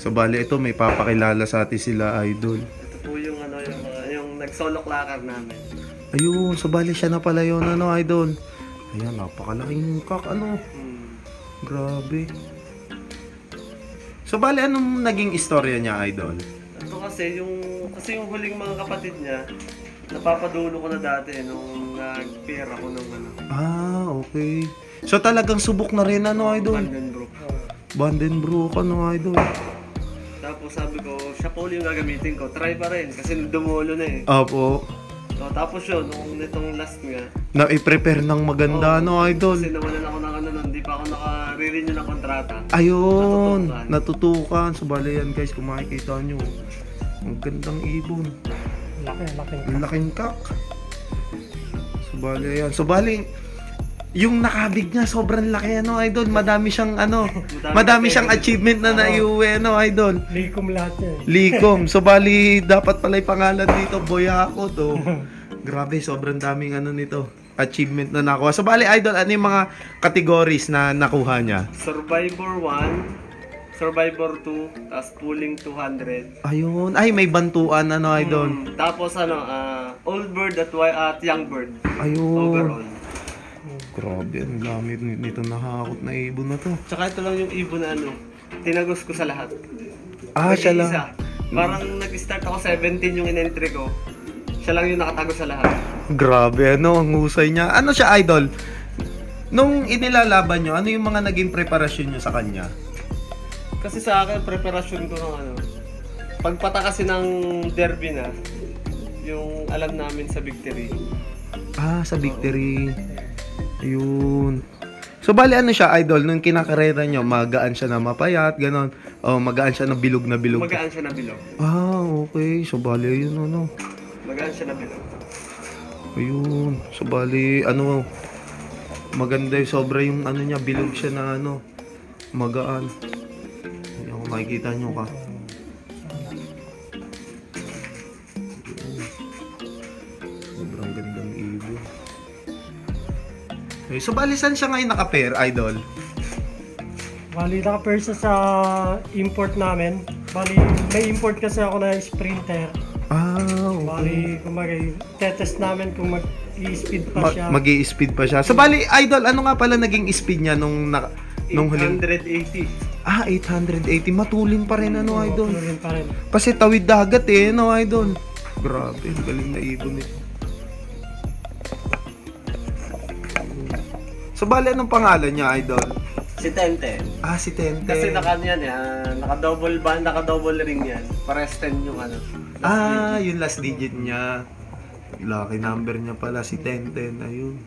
So bali ito may papakilala sa atin sila idol. Ito po yung ano yung nag-solo clacker namin. Ayun, so bali siya na pala yun ano idol. Ayan, napakalaking kak ano. Grabe. So bali anong naging istorya niya idol? Ito kasi yung huling mga kapatid niya, napapadulo ko na dati nung nag-pair ako ng ano. Ah, okay. So talagang subok na rin ano idol. Vandenbroek. Vandenbroek ano idol. Tapos sabi ko, siya po yung gagamitin ko. Try pa rin kasi dumulo na eh. Opo. So, tapos yun, nung nitong last nga, Na i-prepare ng maganda ano idol. kasi nawalan ako ng ano nun, hindi pa ako naka-renew ng kontrata. Ayun, Natutukan. natutukan. So bali yan guys, kung makikita nyo. Ang gandang ibon. Laki. Ang laking kak. So bali yan. So bali, yung nakabig niya sobrang laki ano idol. Madami siyang ano, madami siyang achievement na naiuwi ano idol. Likom lahat yan. Likom. So bali, dapat pala yung pangalan dito, Boyako to. Grabe, sobrang daming ano nito. Achievement na nakuha. So bali idol, ano yung mga categories na nakuha niya? Survivor 1, Survivor 2, tapos pulling 200. Ayun. Ay, may bantuan ano idol. Tapos old bird at young bird. Ayun. Overall. Grabe, ang dami nito nakakot na ibon na to. Tsaka ito lang yung ibon na ano, tinagos ko sa lahat. Ah, siya lang. Isa. Parang nag-start ako 17 yung in-entry ko. Siya lang yung nakatago sa lahat. Grabe, ano, ang husay niya. Ano siya, idol? Nung inilalaban nyo, ano yung mga naging preparasyon nyo sa kanya? Kasi sa akin, preparasyon ko ng ano, pagpata kasi ng derby na, yung alam namin sa victory. Ah, sa victory. Ayun. So, bali ano siya, idol? Nung kinakarera nyo, magaan siya na mapayat, ganon. O, magaan siya na bilog na bilog. Magaan siya na bilog. Ah, okay. So, bali, ayun, ano. Magaan siya na bilog. Ayun. So, bali, ano, maganda yung sobra yung ano niya, bilog siya na ano, magaan. Ayan, kung makikita nyo ka. Sobrang gandang ibon. Okay, so, bali, saan siya ngayon naka-pair, idol? Bali, naka-persa sa import namin. Bali, may import kasi ako na sprinter. Ah, Bali, kumbaga, tetest namin kung mag-i-speed pa siya. Mag-i-speed pa siya. So, bali, idol, ano nga pala naging speed niya nung huling? 880. Ah, 880. Matulin pa rin, ano, idol? Tuloy pa rin. Kasi tawid dagat eh, no, idol? Grabe, galing na ibon eh. So, bali, anong pangalan niya, idol? Si Tenten. Ah, si Tente. Kasi naka-double band, naka-double ring yan. Pares 10 yung ano. Ah, yung last digit niya. Lucky number niya pala, si Tenten. Ayun.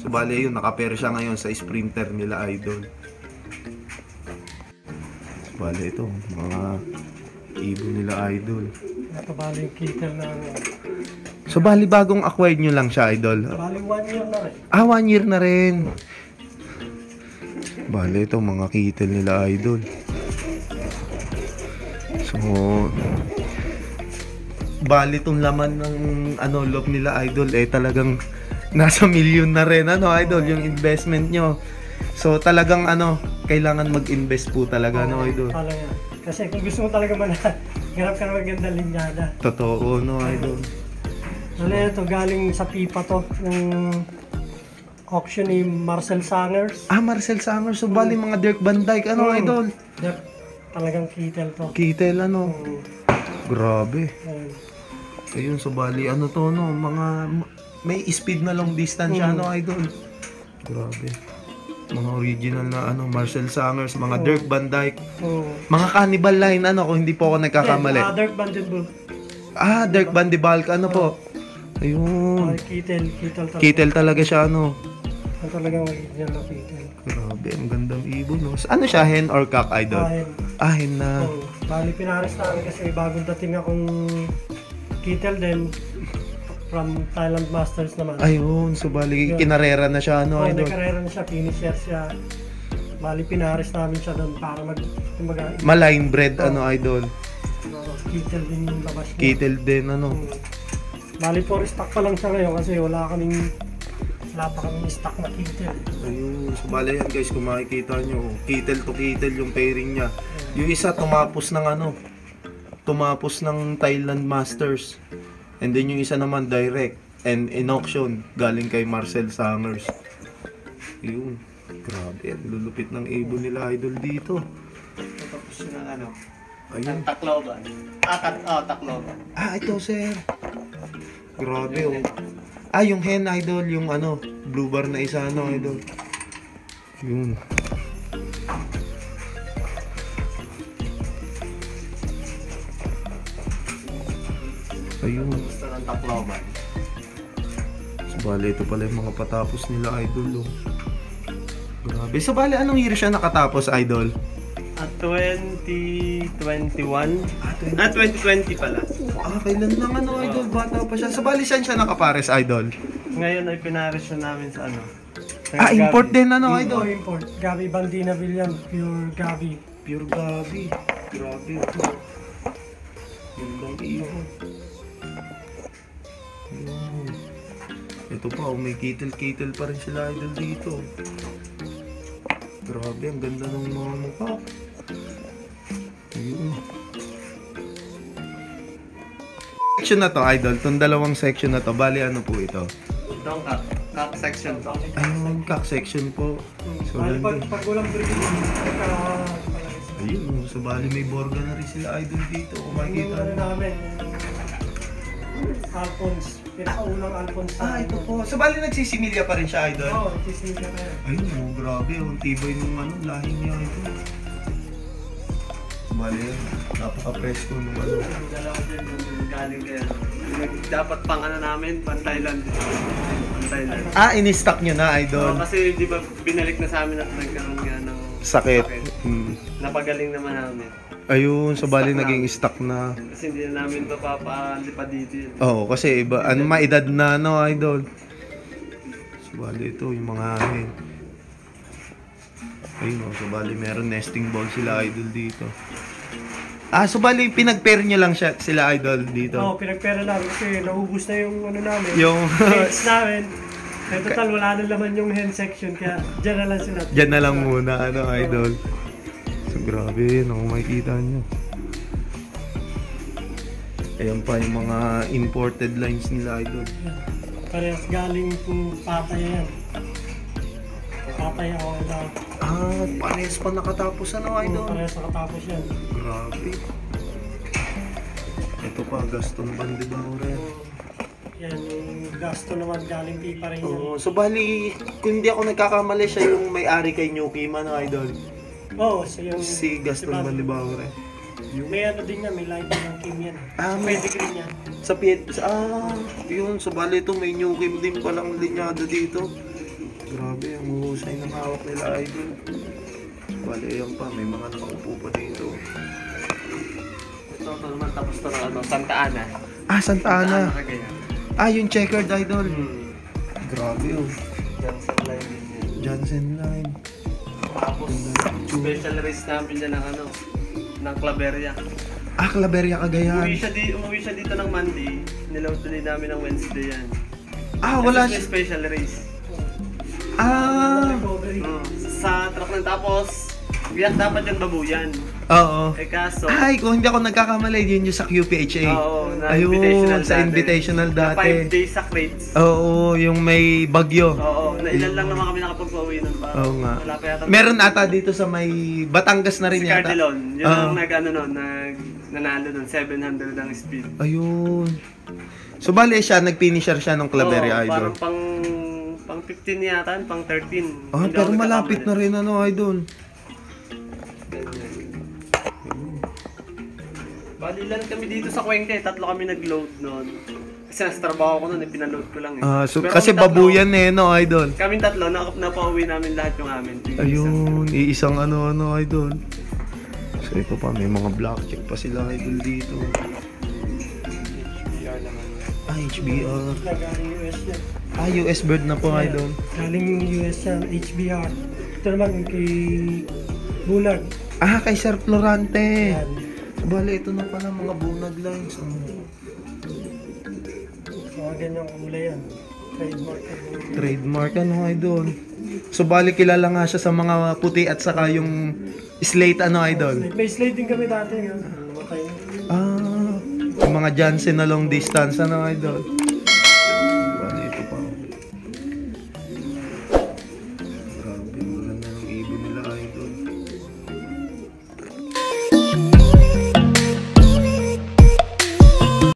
So, bali, yun, nakapair siya ngayon sa sprinter nila, idol. So, bali, ito, mga ibon nila, idol. Ito bali yung kitter na ano. So, bali, bagong acquired nyo lang siya, idol? Bali 1 year na rin. Ah, 1 year na rin. Bale, ito mga kitel nila, idol. So, bali itong laman ng ano, loob nila, idol, eh talagang nasa milyon na rin, ano, idol, yung investment nyo. So, talagang ano, kailangan mag-invest po talaga, no, idol. Talaga. Kasi kung gusto mo talaga ganap ka na maganda linyada. Totoo, no, idol. Bali, ito galing sa pipa to. Yung auction ni Marcel Sangers. Ah, Marcel Sangers. So, bali mga Dirk Van Dyke, ano, idol? Yep. Talagang kitel to. Kitel, ano. Grabe. Ayun. Ayun, so bali, ano to, no, mga, may speed na long distance siya, no, idol. Grabe. Mga original na, ano, Marcel Sangers, mga Dirk Van Dyke. Mga Cannibal Line, ano, kung hindi po ako nagkakamali. Dirk Vandenberg. Ah, Dirk Van de Balk, ano po. Ayun. Kitel talaga. Kitel talaga siya, ano. Ang talagang original na kitel. Grabe, ang gandang ibon, no. Ano siya, hen or cock, idol? Ahin. Ah, hen na. Bali, pinares namin kasi bagong dating akong kitel din from Thailand Masters naman. Ayun, so bali, kinarera na siya, ano, idol. Nagkarera na siya, finisher siya. Bali, pinares namin siya doon para kumbaga, Maline bread, ano, idol. kitel din yung labas niya. Kitel din, ano. Bali, 4 stock pa lang siya ngayon kasi wala pa kaming stock na kitel. Ayun, so bali yan guys, kung makikita nyo, kitel to kitel yung pairing niya. Yung isa tumapos ng Thailand Masters. And then yung isa naman direct and in auction galing kay Marcel Sangers. Yun. Grabe, ang lulupit ng ibon nila idol dito. Tapos yun ang ano. Ayun. Ang Tacloban. Tacloban. Ito sir. Grabe oh. Yung hen idol, yung blue bar na isa idol. Yun. Ayun. Gusto ng Tacloban. So, bale, ito pala yung mga patapos nila, idol. Oh. Grabe. So, bale, anong year siya nakatapos, idol? At 2021. 2020 pala. Kailan lang, idol? Bata pa siya. So, bale, saan siya nakapares, idol? Ngayon ay pinaris na namin sa ano. Import din, Idol. idol? Import. Gabi Bandina Villan, pure Gabi. Pure Gabi. Grabe. Gandang ibon. Ayun. Ito pa, may kitil-kitil pa rin sila idol dito. Grabe, ang ganda ng mga mukha. Ayun. Section na to, idol. Itong dalawang section na to, bali ano po ito? Itong cock section to. Ayun, cock section po. So, Bali, ganda. pag walang breeding, Ayun, so bali may borga na rin sila idol dito. Kung yung makikita ano mo. namin, Alphonse. Pinakaunang Alphonse. Ito po. So bali nagsisimilya pa rin siya idol? Oo, tisnig ka na yan. Ayun, grabe. Ang tibay nung lahi niya ito. Bali yan. Napaka-presko nung Yung dalawa dyan, yung galing kaya. Dapat pang namin, pang Thailand. Pang Thailand. in-stock nyo na, So, idol. kasi di ba binalik na sa amin at nagkaroon nga ng Sakit. Hmm. Napagaling naman namin. Ayun, so bali Stock naging na. stock na. Kasi hindi na namin ito papalipad dito yun. Oo, kasi iba, maedad na, idol. So bali ito, yung mga hen. Ayun, so bali meron nesting ball sila, idol, dito. So bali pinag-pair nyo lang sila, idol, dito. Oo, pinagpera namin kasi naubos na yung ano namin. Yung, Hens namin. Eh, total, wala na laman yung hen section, kaya dyan na lang sila. dyan na lang muna, idol. So grabe, kung makikita nyo. Ayan pa yung mga imported lines nila, idol. Parehas galing po Patay yan. Patay ako lang. Parehas pa nakatapos, idol. Parehas nakatapos yan. Grabe. Ito pa, Gaston Bandibaure. Yan, yung gasto naman galing pipa rin yan. Oo, so bali, kung hindi ako nagkakamali, siya yung may-ari kay New Kim, idol. Oo, so yung... Si Gaston Bandibaure. May ano din yan, may line din ng Kim yan. May Pedigree niya. sa yun, so bali ito, may New Kim din palang linyado dito. Grabe, ang husay ng hawak nila, idol. Bali, ayan pa, may mga nakaupo pa dito. Ito naman tapos ito ng Santa Ana. Santa Ana. Cagayan. Yung checkered, idol. Grabe, oh. Johnson line din yan. Johnson line. Tapos special race namin dyan ng Claveria. Claveria, Cagayan. Umuwi siya dito ng Monday. Niload tuloy namin ng Wednesday yan. Wala Kasi may special race. Recovery. Sa truck ng tapos, dapat yung babuyan. Oo. Kaso, Kung hindi ako nagkakamali, yun yung sa QPHA. oo, na Ayun, invitational sa dati. invitational Na dati. 5 days sa crates. Oo, yung may bagyo. Oo, na ilan lang naman kami nakapag-uwi nun pa. Oo nga. Wala pa yata. Meron ata dito sa may Batangas na rin Si yata. Cardilon, yun Oo. ang nanalo nun, 700 ang speed. Ayun. So bali siya, nag-finisher siya ng Claveria, Oo, idol. parang pang 15 yata, pang 13. Hindi Pero ako malapit na nagkakamali. rin, idol. Bali lang kami dito sa Cuenca, tatlo kami nag-load noon. Kasi nasa trabaho ko noon, pinaload ko lang eh. So, Pero kasi kami tatlo- babuyan idol. Kaming tatlo, napauwi namin lahat yung amin. Ayun, iisang idol. So ito pa, may mga black check pa sila, idol, dito. HBR naman. HBR. Galing US yan. US bird na po, idol. Galing US yan, HBR. Ito naman kay Bunag. Kay Sir Florante. Yan. Bale, ito na pala mga bunag lines. Mga ganyang kulay yan. Trademark. Trademark, idol. So, bali kilala nga siya sa mga puti at saka yung Slate ano, idol? May slate din kami dati. Yun. Matay na. Yung mga Jansen na long distance, ano, idol?